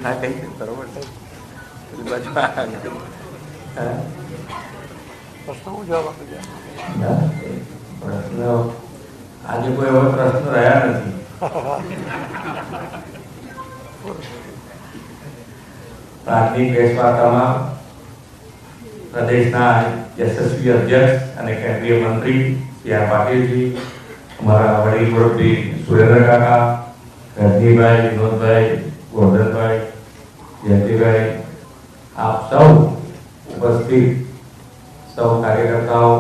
ના કઈ બરોબર છે પ્રશ્ન હું જવાબ આપી દઉં. પ્રશ્ન આજે કોઈ એવો પ્રશ્ન રહ્યા નથી. પ્રાથમિક પ્રેસવાર્તામાં પ્રદેશના યશસ્વી અધ્યક્ષ અને કેન્દ્રીય મંત્રી સી આર પાટીલજી, અમારા વડીલ મુરબ્બી સુરેન્દ્ર કાકા, રજનીભાઈ, વિનોદભાઈ, ગોરધનભાઈ, જયંતિભાઈ, આપ સૌ ઉપસ્થિત સૌ કાર્યકર્તાઓ,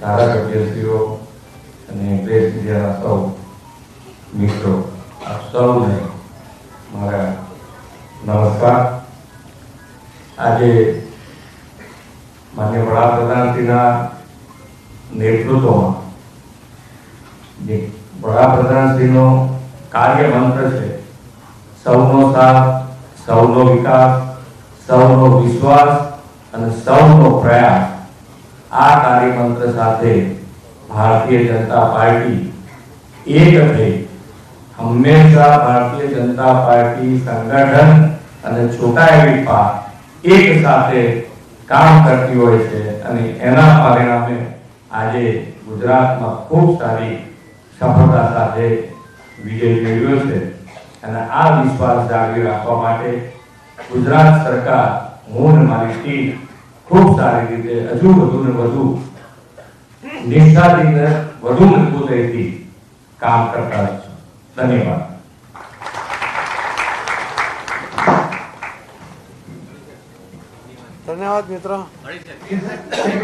ધારાસભ્યશ્રીઓ અને પ્રેસ મીડિયાના સૌ મિત્રો, આપ સૌને મારા નમસ્કાર. આજે માન્ય વડાપ્રધાનશ્રીના નેતૃત્વમાં જે વડાપ્રધાનશ્રીનો કાર્ય મંત્ર છે, સૌનો સાથ, સૌનો વિકાસ, સૌનો વિશ્વાસ અને સૌનો પ્રયાસ, આ કાર્યમંત્ર સાથે ભારતીય જનતા પાર્ટી એક થઈ હંમેશા ભારતીય જનતા પાર્ટી સંગઠન અને ચૂંટાયેલી પાર્ટી એક સાથે કામ કરતી હોય છે અને એના પરિણામે આજે ગુજરાતમાં ખૂબ સારી સફળતા સાથે વિજય મેળવ્યો છે. અને આ વિશ્વાસ જાળવી રાખવા માટે ગુજરાત સરકાર, હું અને મારી ટીમ ખૂબ સારી રીતે હજુ વધુ ને વધુ નિષ્ઠાથી વધુ મજબૂતાઈથી કામ કરતા છે. ધન્યવાદ. ધન્યવાદ મિત્રો.